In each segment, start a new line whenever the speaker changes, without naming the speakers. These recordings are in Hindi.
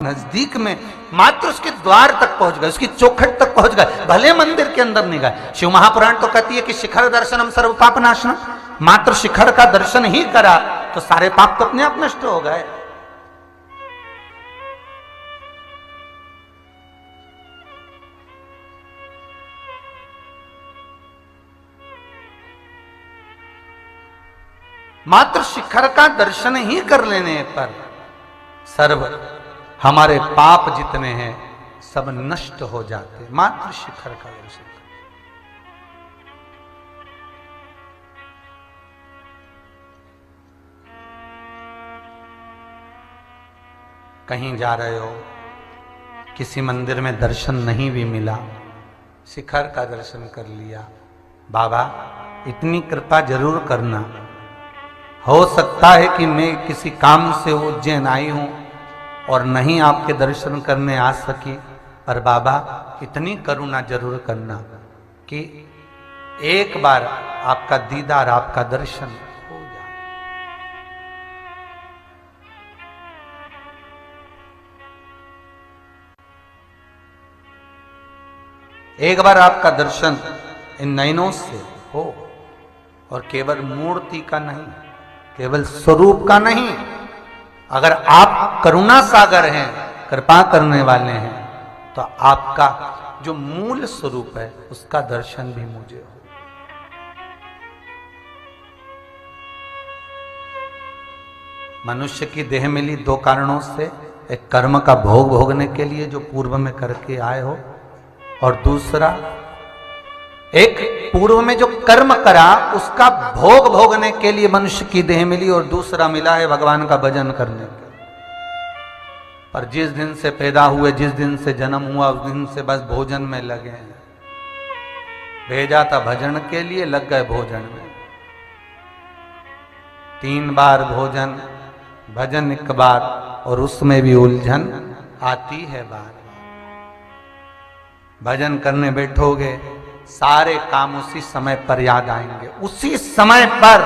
नजदीक में मात्र उसके द्वार तक पहुंच गए, उसकी चौखट तक पहुंच गए, भले मंदिर के अंदर नहीं गए। शिव महापुराण तो कहती है कि शिखर दर्शनम सर्व पाप नाशनम, मात्र शिखर का दर्शन ही करा तो सारे पाप तो अपने आप नष्ट हो गए। मात्र शिखर का दर्शन ही कर लेने पर सर्व हमारे पाप जितने हैं सब नष्ट हो जाते, मात्र शिखर का दर्शन। कहीं जा रहे हो, किसी मंदिर में दर्शन नहीं भी मिला, शिखर का दर्शन कर लिया, बाबा इतनी कृपा जरूर करना, हो सकता है कि मैं किसी काम से उज्जैन आई हूं और नहीं आपके दर्शन करने आ सकी, पर बाबा इतनी करुणा जरूर करना कि एक बार आपका दीदार, आपका दर्शन हो जाए। एक बार आपका दर्शन इन नयनों से हो, और केवल मूर्ति का नहीं, केवल स्वरूप का नहीं, अगर आप करुणा सागर हैं, कृपा करने वाले हैं, तो आपका जो मूल स्वरूप है उसका दर्शन भी मुझे हो। मनुष्य की देह मिली दो कारणों से, एक कर्म का भोग भोगने के लिए जो पूर्व में करके आए हो, और दूसरा एक पूर्व में जो कर्म करा उसका भोग भोगने के लिए मनुष्य की देह मिली, और दूसरा मिला है भगवान का भजन करने के। पर जिस दिन से पैदा हुए, जिस दिन से जन्म हुआ, उस दिन से बस भोजन में लगे हैं। भेजा था भजन के लिए, लग गए भोजन में। 3 बार भोजन, भजन 1 बार, और उसमें भी उलझन आती है बार। भजन करने बैठोगे, सारे काम उसी समय पर याद आएंगे, उसी समय पर।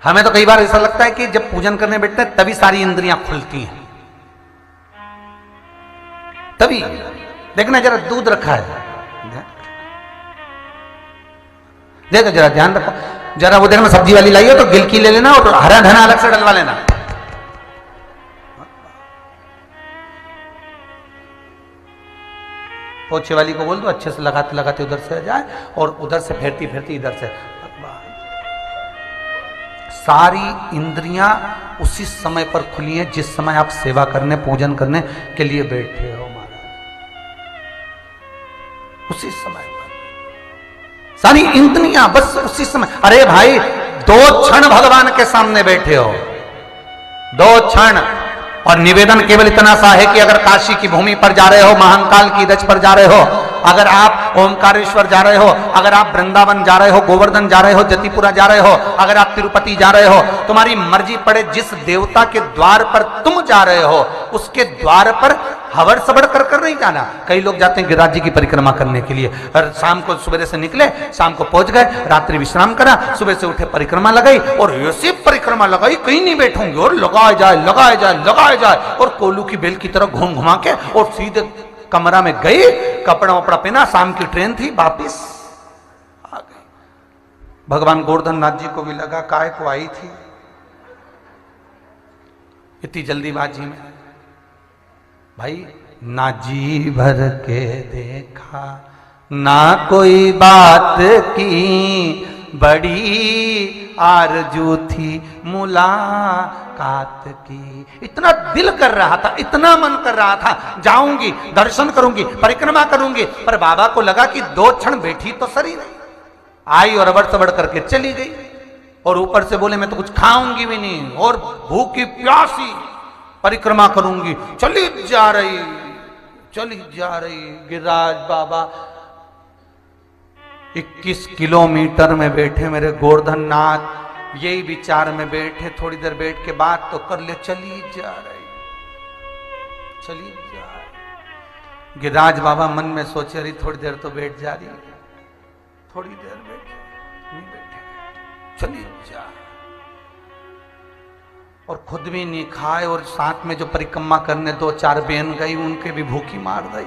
हमें तो कई बार ऐसा लगता है कि जब पूजन करने बैठते हैं तभी सारी इंद्रियां खुलती हैं, तभी। देखना जरा दूध रखा है, देखो जरा ध्यान रखो, जरा वो देखना सब्जी वाली लाई हो तो गिलकी ले लेना और हरा धना अलग से डलवा लेना। पोछे वाली को बोल दो अच्छे से लगाते लगाते उधर से जाए, और उधर से फेरती फेरती इधर से। सारी इंद्रियां उसी समय पर खुली हैं जिस समय आप सेवा करने, पूजन करने के लिए बैठे हो महाराज। उसी समय पर सारी इंद्रियां बस उसी समय। अरे भाई 2 क्षण भगवान के सामने बैठे हो, 2 क्षण, और निवेदन केवल इतना सा है कि अगर काशी की भूमि पर जा रहे हो, महाकाल की दज पर जा रहे हो, अगर आप ओमकारेश्वर जा रहे हो, अगर आप वृंदावन जा रहे हो, गोवर्धन जा रहे हो, जतिपुरा जा रहे हो, अगर आप तिरुपति जा रहे हो, तुम्हारी मर्जी पड़े जिस देवता के द्वार पर तुम जा रहे हो उसके द्वार पर हवड़ सबड़ कर कर नहीं जाना। कई लोग जाते हैं गिरिराज जी की परिक्रमा करने के लिए, और शाम को सुबह से निकले, शाम को पहुंच गए, रात्रि विश्राम करा, सुबह से उठे परिक्रमा लगाई, और ऐसी परिक्रमा लगाई कहीं नहीं बैठूंगी, और लगाए जाए लगाए जाए लगाए जाए, और कोलू की बेल की तरह घूम घुमा के, और सीधे कमरा में गई, कपड़ा वपड़ा पहना, शाम की ट्रेन थी, वापिस आ गई। भगवान गोवर्धन नाथ जी को भी लगा काय को आई थी इतनी जल्दीबाजी में। भाई ना जी भर के देखा, ना कोई बात की, बड़ी आरजू थी मुलाकात की। इतना दिल कर रहा था, इतना मन कर रहा था, जाऊंगी, दर्शन करूंगी, परिक्रमा करूंगी, पर बाबा को लगा कि 2 क्षण बैठी तो सही नहीं। आई और अबड़ सबड़ करके चली गई, और ऊपर से बोले मैं तो कुछ खाऊंगी भी नहीं, और भूखी प्यासी परिक्रमा करूंगी। चली जा रही, चली जा रही। गिरिराज बाबा 21 किलोमीटर में बैठे मेरे गोवर्धन नाथ, यही विचार में बैठे, थोड़ी देर बैठ के बात तो कर ले, चली जा रही, चली जा रही। गिरिराज बाबा मन में सोचे रही थोड़ी देर तो बैठ जा रही, थोड़ी देर बैठे, नहीं बैठे, चली जा। और खुद भी नहीं खाए, और साथ में जो परिक्रमा करने 2-4 बहन गई उनके भी भूखी मार दी।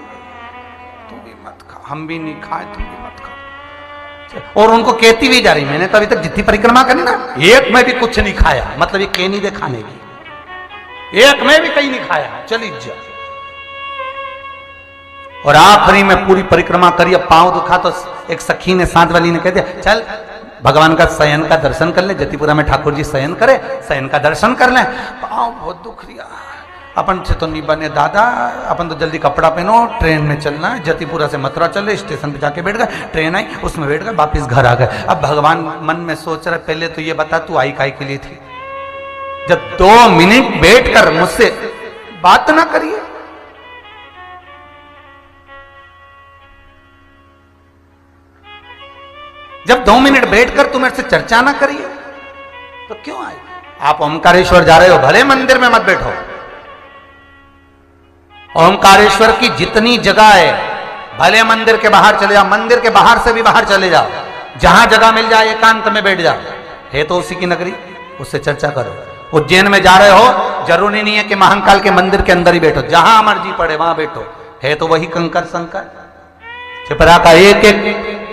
तू भी मत खा, हम भी नहीं खाए, तुम भी मत खा। और उनको कहती भी जा रही, मैंने तो अभी तक जितनी परिक्रमा करी ना, एक में भी कुछ नहीं खाया, मतलब ये कह नहीं दे खाने की, एक में भी कहीं नहीं खाया, चली जा। और आखिरी में पूरी परिक्रमा करी, अब पांव दुखा तो एक सखी ने, साथ वाली ने कह दिया चल भगवान का शयन का दर्शन कर ले, जतिपुरा में ठाकुर जी शयन करे, शयन का दर्शन कर ले। पांव बहुत दुख रिया, अपन से तो नहीं बने दादा, अपन तो जल्दी कपड़ा पहनो, ट्रेन में चलना है, जतिपुरा से मथुरा चले, स्टेशन पे जाके बैठ गए, ट्रेन आई उसमें बैठ गए, वापिस घर आ गए। अब भगवान मन में सोच रहे पहले तो ये बता तू आई काई के लिए थी, जब 2 मिनट बैठकर मुझसे बात ना करिए। जब 2 मिनट बैठकर तुम मेरे से चर्चा ना करिए तो क्यों आए? आप ओमकारेश्वर जा रहे हो, भले मंदिर में मत बैठो, ओमकारेश्वर की जितनी जगह है भले मंदिर के बाहर चले जाओ, मंदिर के बाहर से भी बाहर चले जाओ, जहां जगह मिल जाए एकांत में बैठ जाओ, है तो उसी की नगरी, उससे चर्चा करो। उज्जैन में जा रहे हो, जरूरी नहीं है कि महाकाल के मंदिर के अंदर ही बैठो, जहां मर्जी पड़े वहां बैठो, है तो वही कंकर शंकर। छिपरा का एक एक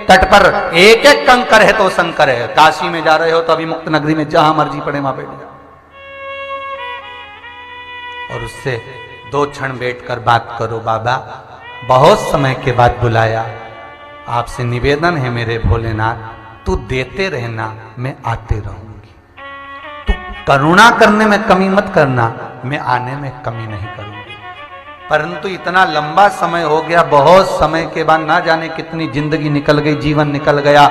तट पर एक एक कंकर है तो शंकर है। काशी में जा रहे हो तो अभी मुक्त नगरी में जहां मर्जी पड़े वहां बैठ जाओ, और उससे 2 क्षण बैठकर बात करो। बाबा बहुत समय के बाद बुलाया, आपसे निवेदन है मेरे भोलेनाथ, तू देते रहना, मैं आते रहूंगी, तू करुणा करने में कमी मत करना, मैं आने में कमी नहीं करूंगी। परंतु इतना लंबा समय हो गया, बहुत समय के बाद ना जाने कितनी जिंदगी निकल गई, जीवन निकल गया,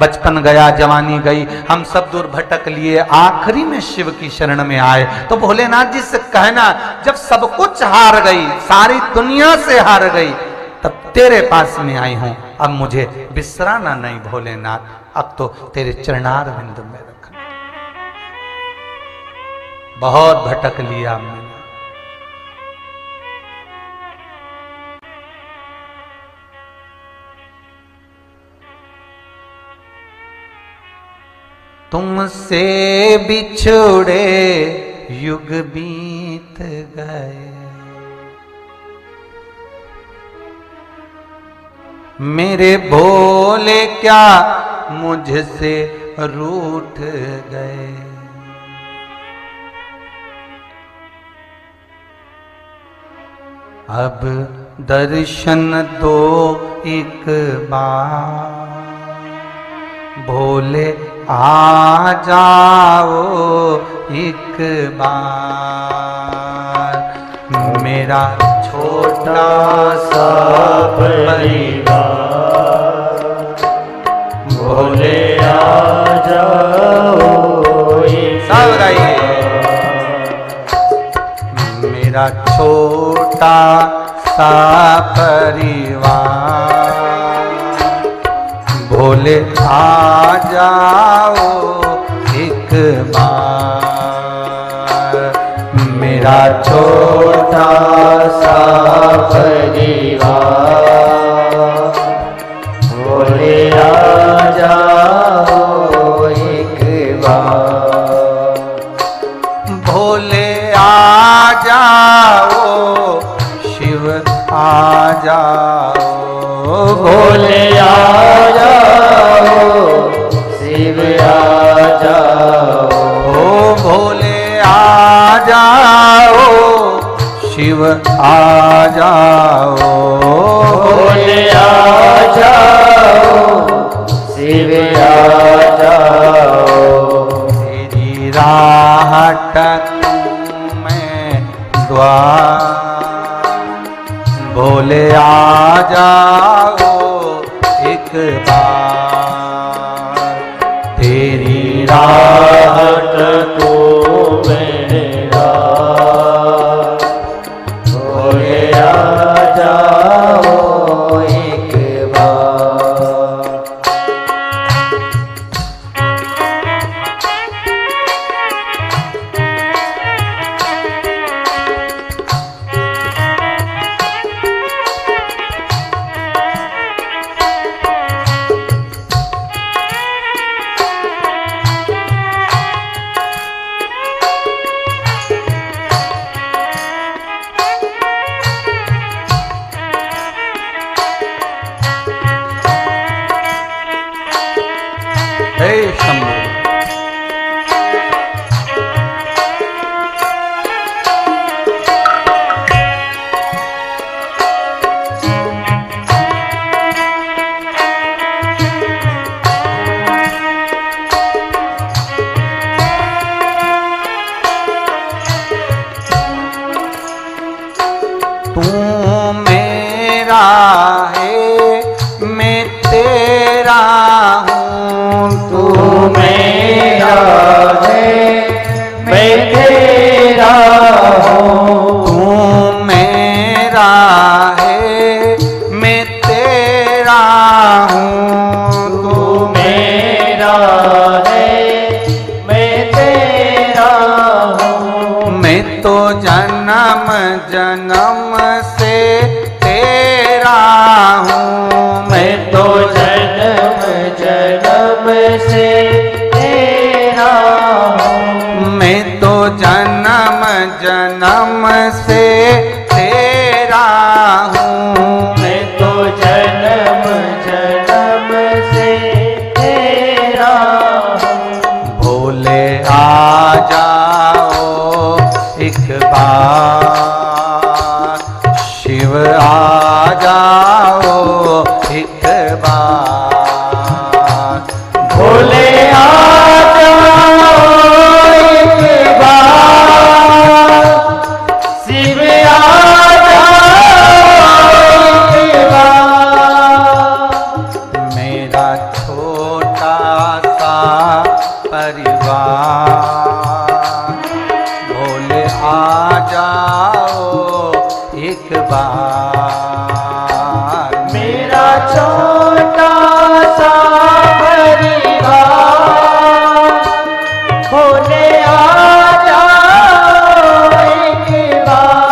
बचपन गया, जवानी गई, हम सब दूर भटक लिए, आखिरी में शिव की शरण में आए। तो भोलेनाथ जी से कहना, जब सब कुछ हार गई, सारी दुनिया से हार गई, तब तेरे पास में आई हूं, अब मुझे विश्राना नहीं भोलेनाथ, अब तो तेरे चरणार बिंद में रखना। बहुत भटक लिया मैंने, तुमसे बिछोड़े युग बीत गए, मेरे भोले क्या मुझसे रूठ गए। अब दर्शन दो एक बार, भोले आ जाओ एक बार, मेरा छोटा सा परिवार, भोले आ जाओ सब गाइए। मेरा छोटा सा परिवार, भोले आ जाओ एक बार, मेरा छोटा सा परिवार, भोले आ जाओ एक बार, भोले आ जाओ, शिव आ जाओ, भोले आ जाओ, शिव आ जाओ, ओ भोले आ जाओ, शिव आ जाओ, भोले आ जाओ, शिव आ जाओ, तेरी राह तक मैं द्वार, भोले आ जाओ एक बार, तेरी राह को मेरा, भोले आ जाओ एक बार। है मैं तेरा हूँ,
तू मेरा है मैं तेरा हूँ,
तू मेरा है मैं तेरा हूँ,
तू मेरा है मैं तेरा हूँ,
मैं तो जन्म जन्म से तेरा हूँ,
मैं तो जन्म जन्म से तेरा हूँ,
मैं तो जन्म जन्म से तेरा हूँ,
मैं तो जन्म जन्म से तेरा हूँ,
भोले आ जाओ एक बार, शिव आ जाओ एक बार,
भोले आ जाओ एक बार, शिव आ जाओ एक बार,
मेरा छोटा सा परिवार, भोले आ जाओ एक बार,
मेरा छोटा सा परिवार, भोले आ जाओ एक बार,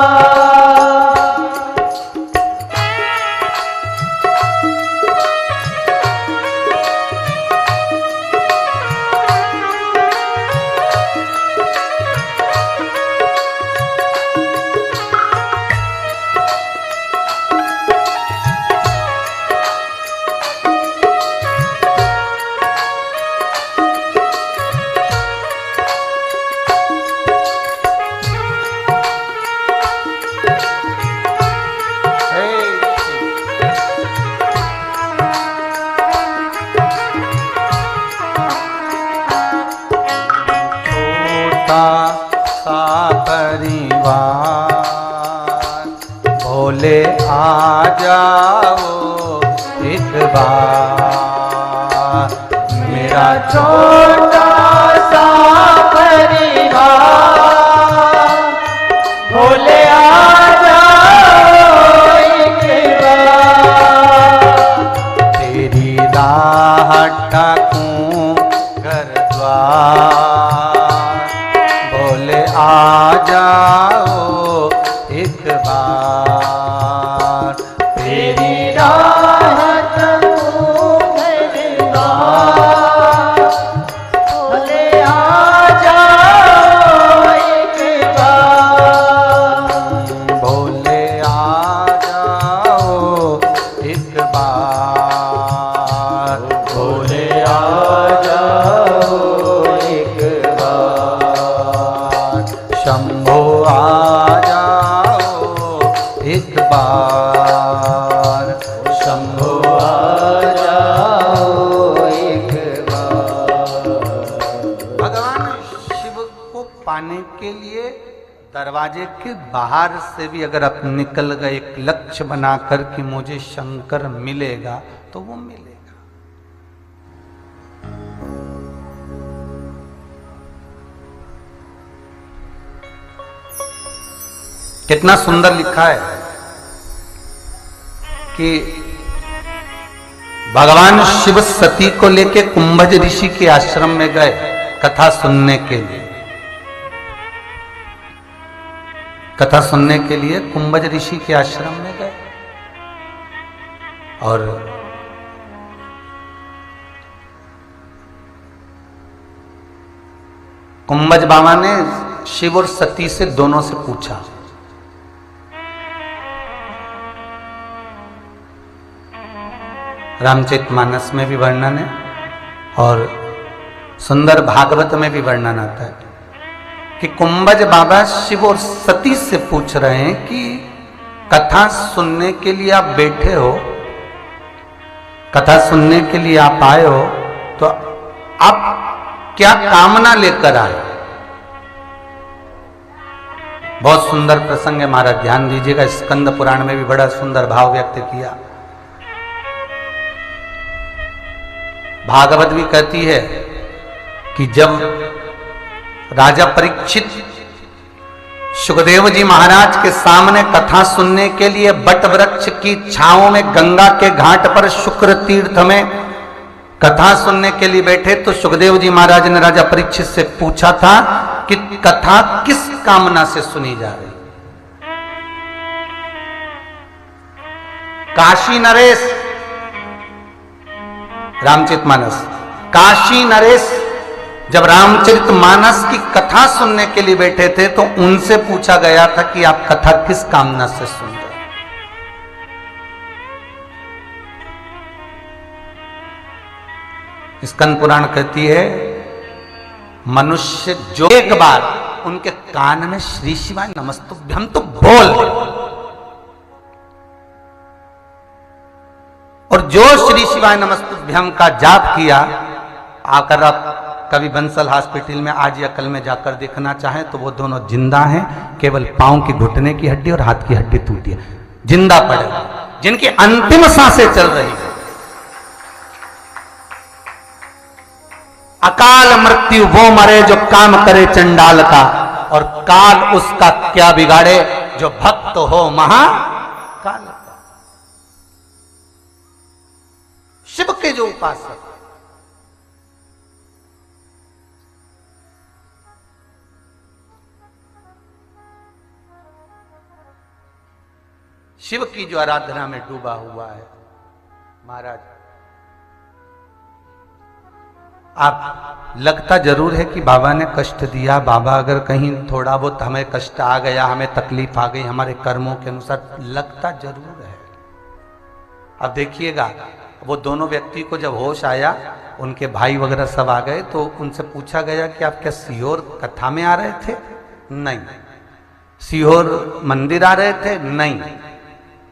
छोटा सा परिवार, भोले आ जाओ एक बार, मेरा
छोटा सा परिवार, भोले आ जाओ एक बार,
तेरी राह टकूं घर द्वार, भोले आ जाओ एक बार,
तेरी राह तकूं घर द्वार, भोले आ जाओ एक बार,
भोले आ जाओ एक बार,
भोले आ जाओ एक बार,
शंभो आ जाओ एक बार, शंभो
आ जाओ एक बार।
भगवान शिव को पाने के लिए दरवाजे के बाहर से भी अगर आप निकल गए एक लक्ष्य बनाकर कि मुझे शंकर मिलेगा तो वो मिलेगा। कितना सुंदर लिखा है कि भगवान शिव सती को लेके कुंभज ऋषि के आश्रम में गए कथा सुनने के लिए। कथा सुनने के लिए कुंभज ऋषि के आश्रम में गए और कुंभज बाबा ने शिव और सती से दोनों से पूछा, रामचरितमानस में भी वर्णन है और सुंदर भागवत में भी वर्णन आता है कि कुंभज बाबा शिव और सती से पूछ रहे हैं कि कथा सुनने के लिए आप बैठे हो, कथा सुनने के लिए आप आए हो, तो आप क्या कामना लेकर आए? बहुत सुंदर प्रसंग है महाराज, ध्यान दीजिएगा। स्कंद पुराण में भी बड़ा सुंदर भाव व्यक्त किया। भागवत भी कहती है कि जब राजा परीक्षित सुखदेव जी महाराज के सामने कथा सुनने के लिए बट वृक्ष की छांव में गंगा के घाट पर शुक्र तीर्थ में कथा सुनने के लिए बैठे, तो सुखदेव जी महाराज ने राजा परीक्षित से पूछा था कि कथा किस कामना से सुनी जा रही। काशी नरेश, रामचरितमानस, काशी नरेश जब रामचरितमानस की कथा सुनने के लिए बैठे थे तो उनसे पूछा गया था कि आप कथा किस कामना से सुन रहे। स्कंद पुराण कहती है मनुष्य जो एक बार उनके कान में श्री शिवाय नमस्तुभ्यम तो बोल दे, और जो श्री शिवाय नमस्तुभ्यम का जाप किया, आकर आप कभी बंसल हॉस्पिटल में आज या कल में जाकर देखना चाहें तो वो दोनों जिंदा हैं, केवल पांव की घुटने की हड्डी और हाथ की हड्डी टूटी है, जिंदा पड़े, जिनकी अंतिम सांसें चल रही है। अकाल मृत्यु वो मरे जो काम करे चंडाल का, और काल उसका क्या बिगाड़े जो भक्त हो महाकाल का। शिव के जो उपासक, शिव की जो आराधना में डूबा हुआ है, महाराज आप लगता जरूर है कि बाबा ने कष्ट दिया, बाबा अगर कहीं थोड़ा बहुत हमें कष्ट आ गया, हमें तकलीफ आ गई हमारे कर्मों के अनुसार, लगता जरूर है। अब देखिएगा वो दोनों व्यक्ति को जब होश आया, उनके भाई वगैरह सब आ गए, तो उनसे पूछा गया कि आप क्या सीहोर कथा में आ रहे थे? नहीं। सीहोर मंदिर आ रहे थे? नहीं।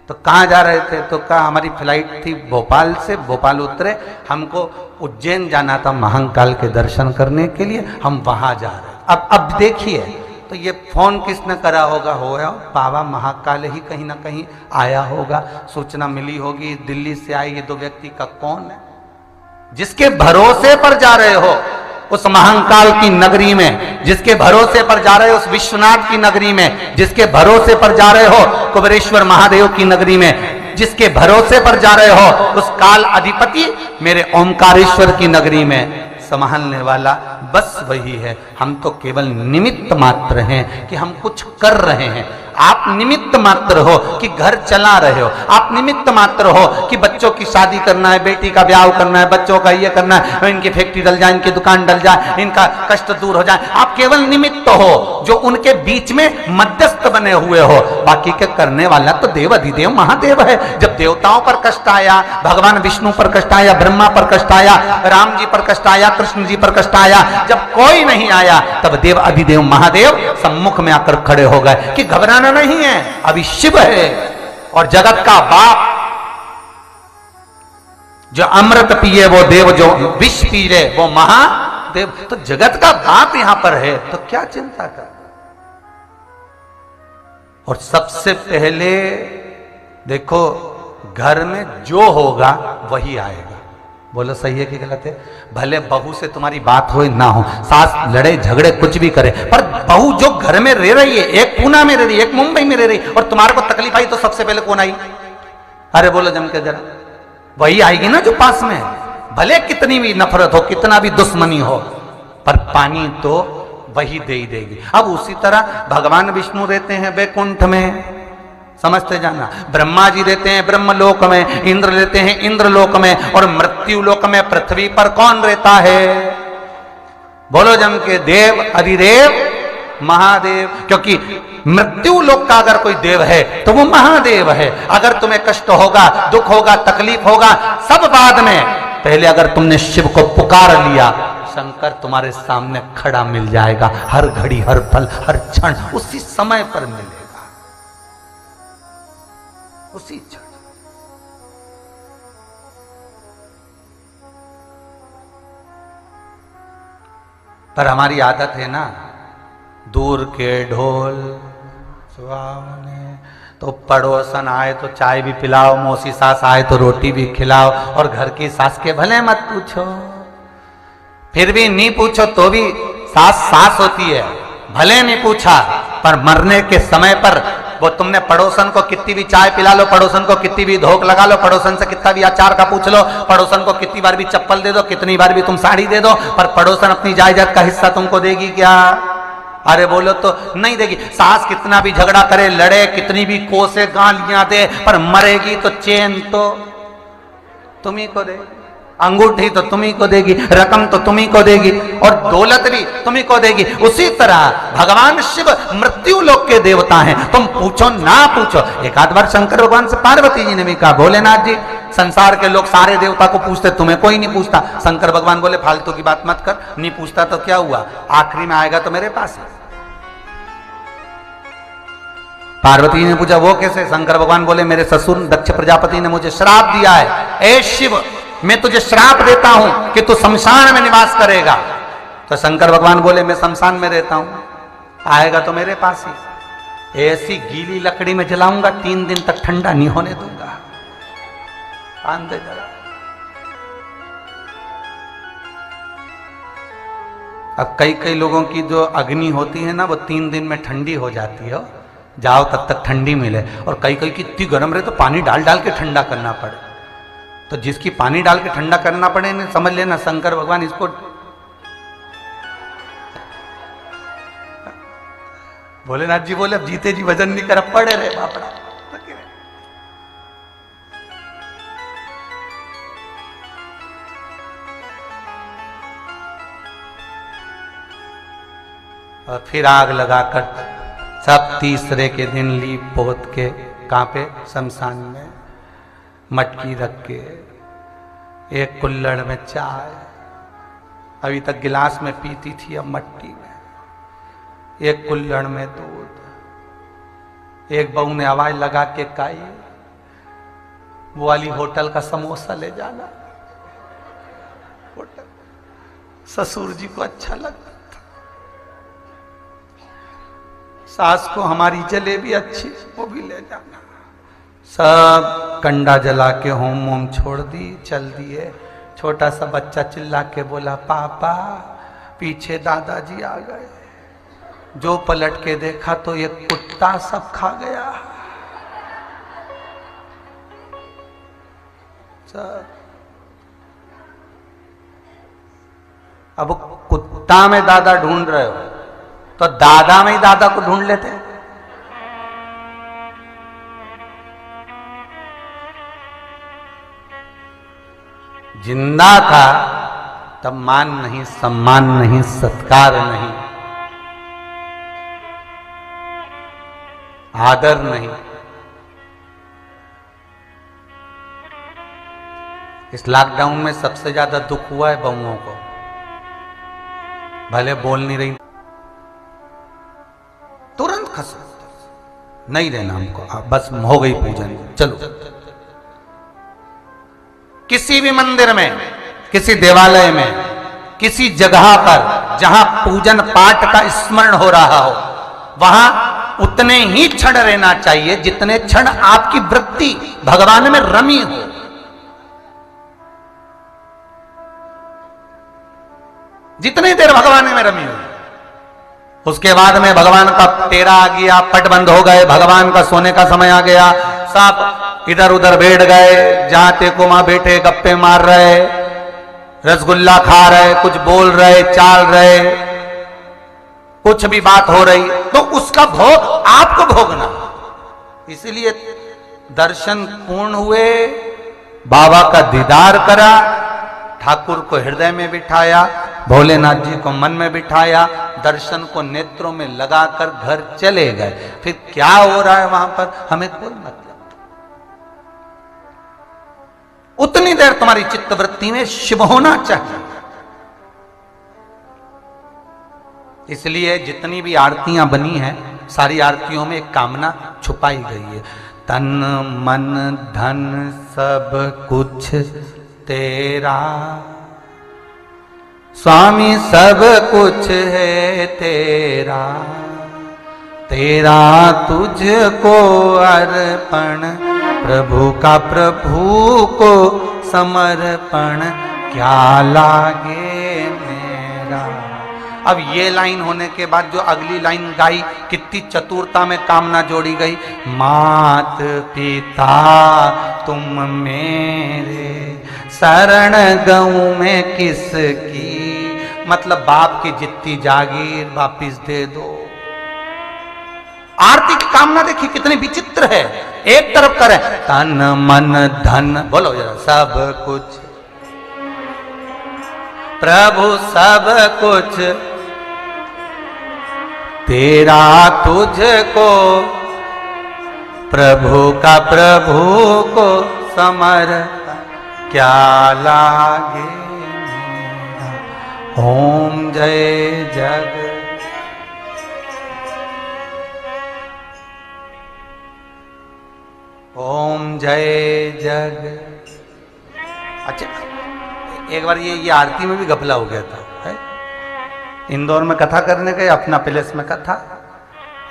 तो कहाँ जा रहे थे? तो कहा हमारी फ्लाइट थी भोपाल से, भोपाल उतरे, हमको उज्जैन जाना था महाकाल के दर्शन करने के लिए, हम वहां जा रहे। अब देखिए, तो ये फोन किसने करा होगा? बाबा महाकाल ही कहीं ना कहीं आया होगा, सूचना मिली होगी, दिल्ली से आई ये दो व्यक्ति का कौन है? जिसके भरोसे पर जा रहे हो उस महाकाल की नगरी में, जिसके भरोसे पर जा रहे हो उस विश्वनाथ की नगरी में, जिसके भरोसे पर जा रहे हो कुबेरेश्वर महादेव की नगरी में, जिसके भरोसे पर जा रहे हो उस काल अधिपति मेरे ओमकारेश्वर की नगरी में, संभालने वाला बस वही है। हम तो केवल निमित्त मात्र हैं कि हम कुछ कर रहे हैं। आप निमित्त मात्र हो कि घर चला रहे हो, आप निमित्त मात्र हो कि बच्चों की शादी करना है, बेटी का ब्याह करना है, बच्चों का ये करना है, इनकी फैक्ट्री डल जाए, इनकी दुकान डल जाए, इनका कष्ट दूर हो जाए। आप केवल निमित्त हो जो उनके बीच में मध्यस्थ बने हुए हो, बाकी के करने वाला तो देव अधिदेव महादेव है। जब देवताओं पर कष्ट आया, भगवान विष्णु पर कष्ट आया, ब्रह्मा पर कष्ट आया, राम जी पर कष्ट आया, कृष्ण जी पर कष्ट आया, जब कोई नहीं आया तब देव अधिदेव महादेव सम्मुख में आकर खड़े हो गए कि घबराना नहीं है, अभी शिव है और जगत का बाप, जो अमृत पिए वो देव, जो विष पी ले वो महादेव। तो जगत का बाप यहां पर है, तो क्या चिंता कर। और सबसे पहले देखो, घर में जो होगा वही आएगा। बोलो सही है कि गलत है? भले बहू से तुम्हारी बात हो ना हो, सास लड़े झगड़े कुछ भी करे, पर बहू जो घर में रह रही है, एक पूना में रह रही है, एक मुंबई में रह रही, और तुम्हारे को तकलीफ आई तो सबसे पहले कौन आई? अरे बोलो जम के जरा, वही आएगी ना जो पास में है। भले कितनी भी नफरत हो, कितना भी दुश्मनी हो, पर पानी तो वही दे ही देगी। अब उसी तरह भगवान विष्णु रहते हैं वैकुंठ में, समझते जाना, ब्रह्मा जी रहते हैं ब्रह्मलोक में, इंद्र रहते हैं इंद्रलोक में, और मृत्यु लोक में पृथ्वी पर कौन रहता है? बोलो जम के, देव अधिदेव महादेव। क्योंकि मृत्यु लोक का अगर कोई देव है तो वो महादेव है। अगर तुम्हें कष्ट होगा, दुख होगा, तकलीफ होगा, सब बाद में, पहले अगर तुमने शिव को पुकार लिया, शंकर तुम्हारे सामने खड़ा मिल जाएगा, हर घड़ी, हर पल, हर क्षण, उसी समय पर मिलेगा, उसी क्षण। पर हमारी आदत है ना, दूर के ढोल सुहावने। तो पड़ोसन आए तो चाय भी पिलाओ, मौसी सास आए तो रोटी भी खिलाओ, और घर की सास के भले मत पूछो। फिर भी नहीं पूछो तो भी सास सास होती है, भले नहीं पूछा, पर मरने के समय पर वो तुमने पड़ोसन को कितनी भी चाय पिला लो, पड़ोसन को कितनी भी धोख लगा लो, पड़ोसन से कितना भी अचार का पूछ लो, पड़ोसन को कितनी बार भी चप्पल दे दो, कितनी बार भी तुम साड़ी दे दो, पर पड़ोसन अपनी जायदाद का हिस्सा तुमको देगी क्या? अरे बोलो तो नहीं देगी। सास कितना भी झगड़ा करे, लड़े, कितनी भी कोसे गालियां दे, पर मरेगी तो चैन तो तुम्ही को देगी, अंगूठी तो तुम्ही को देगी, रकम तो तुम्ही को देगी, और दौलत भी तुम्ही को देगी। उसी तरह भगवान शिव मृत्यु लोक के देवता हैं, तुम पूछो ना पूछो। एक आध बार शंकर भगवान से पार्वती जी ने भी कहा, भोलेनाथ जी संसार के लोग सारे देवता को पूछते, तुम्हें कोई नहीं पूछता। शंकर भगवान बोले फालतू की बात मत कर, नहीं पूछता तो क्या हुआ, आखिरी में आएगा तो मेरे पास है। पार्वती जी ने पूछा वो कैसे? शंकर भगवान बोले मेरे ससुर दक्ष प्रजापति ने मुझे श्राप दिया है, ए शिव मैं तुझे श्राप देता हूं कि तू शमशान में निवास करेगा। तो शंकर भगवान बोले मैं शमशान में रहता हूं, आएगा तो मेरे पास ही। ऐसी गीली लकड़ी में जलाऊंगा, 3 दिन तक ठंडा नहीं होने दूंगा। कान दे जरा। अब कई लोगों की जो अग्नि होती है ना, वो 3 दिन में ठंडी हो जाती है, जाओ तब तक ठंडी मिले। और कई की इतनी गर्म रहे तो पानी डाल डाल के ठंडा करना पड़े। तो जिसकी पानी डाल के ठंडा करना पड़े ने समझ लेना शंकर भगवान इसको भोलेनाथ जी बोले अब जीते जी वजन नहीं कर, पड़े रहे बापड़ा। और फिर आग लगाकर सब तीसरे के दिन लीप पोत के कांपे शमशान में, मटकी रख के, एक कुल्हड़ में चाय, अभी तक गिलास में पीती थी अब मट्टी में, एक कुल्हड़ में दूध। एक बहू ने आवाज लगा के कही वो वाली होटल का समोसा ले जाना। होटल ससुर जी को अच्छा लगता था, सास को हमारी जलेबी अच्छी, वो भी ले जाना। सब कंडा जला के होम वोम छोड़ दी, चल दिए। छोटा सा बच्चा चिल्ला के बोला पापा, पीछे दादाजी आ गए। जो पलट के देखा तो ये कुत्ता सब खा गया। सब अब कुत्ता में दादा ढूंढ रहे हो तो दादा में ही दादा को ढूंढ लेते। जिंदा था तब मान नहीं, सम्मान नहीं, सत्कार नहीं, आदर नहीं। इस लॉकडाउन में सबसे ज्यादा दुख हुआ है बहुओं को, भले बोल नहीं रही, तुरंत खस नहीं देना हमको, बस हो गई पूजन, चलो। किसी भी मंदिर में, किसी देवालय में, किसी जगह पर जहां पूजन पाठ का स्मरण हो रहा हो, वहां उतने ही क्षण रहना चाहिए जितने क्षण आपकी वृत्ति भगवान में रमी हो। जितनी देर भगवान में रमी हो, उसके बाद में भगवान का तेरा आ गया, पट बंद हो गए, भगवान का सोने का समय आ गया, सब इधर उधर बैठ गए, जहां तेको वहां बैठे गप्पे मार रहे, रसगुल्ला खा रहे, कुछ बोल रहे, चाल रहे, कुछ भी बात हो रही, तो उसका भोग आपको भोगना। इसलिए दर्शन पूर्ण हुए, बाबा का दीदार करा, ठाकुर को हृदय में बिठाया, भोलेनाथ जी को मन में बिठाया, दर्शन को नेत्रों में लगाकर घर चले गए। फिर क्या हो रहा है वहां पर हमें कोई मतलब। उतनी देर तुम्हारी चित्तवृत्ति में शिव होना चाहिए। इसलिए जितनी भी आरतियां बनी हैं, सारी आरतियों में एक कामना छुपाई गई है, तन मन धन सब कुछ तेरा, स्वामी सब कुछ है तेरा, तेरा तुझको अर्पण, प्रभु का प्रभु को समर्पण, क्या लागे मेरा। अब ये लाइन होने के बाद जो अगली लाइन गाई, कितनी चतुरता में कामना जोड़ी गई। मात पिता तुम मेरे, शरण गऊं मैं किसकी। मतलब बाप की जितनी जागीर वापिस दे दो। आरती की कामना देखिए कितनी विचित्र है। एक तरफ करें तन मन धन, बोलो जरा, सब कुछ प्रभु सब कुछ तेरा तुझको, प्रभु का प्रभु को समर्पण, क्या लागे मेरा। ओम जय जग, ओम जय जग। अच्छा, एक बार ये आरती में भी घपला हो गया था है? इंदौर में कथा करने गए, अपना पैलेस में कथा,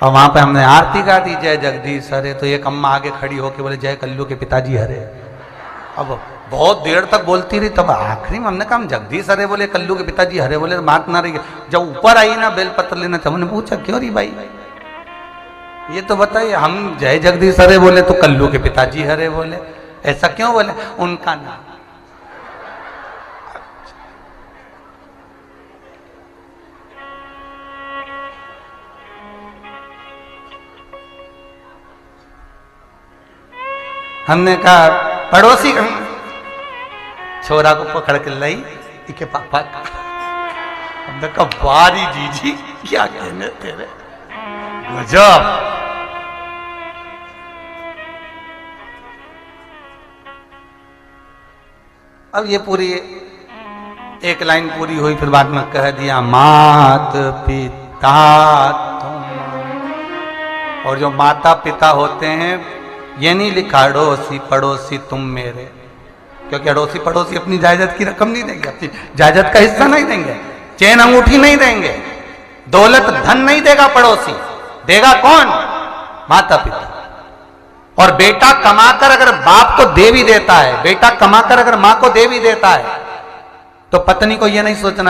और वहां पे हमने आरती गा दी, जय जगदीश हरे। तो एक अम्मा आगे खड़ी होके बोले जय कल्लू के पिताजी हरे। अब बहुत देर तक बोलती रही, तब आखिरी में हमने कहा हम जगदीश हरे बोले, कल्लू के पिताजी हरे बोले, बात ना रही। जब ऊपर आई ना बेलपत्र लेना, तब हमने पूछा क्यों रही भाई, ये तो बताइए, हम जय जगदीश हरे बोले तो कल्लू के पिताजी हरे बोले, ऐसा क्यों बोले। उनका नाम हमने कहा पड़ोसी छोरा को पकड़ के लाई के पापा का। हमने कहा बारी जीजी क्या कहने तेरे, गजब। अब ये पूरी एक लाइन पूरी हुई, फिर बाद में कह दिया मात पिता तुम। और जो माता पिता होते हैं, ये नहीं लिखा अड़ोसी पड़ोसी तुम मेरे, क्योंकि अड़ोसी पड़ोसी अपनी जायदाद की रकम नहीं देंगे, अपनी जायदाद का हिस्सा नहीं देंगे, चैन अंगूठी नहीं देंगे, दौलत धन नहीं देगा पड़ोसी। देगा कौन? माता पिता। और बेटा कमाकर अगर बाप को दे भी देता है, बेटा कमाकर अगर मां को दे भी देता है, तो पत्नी को यह नहीं सोचना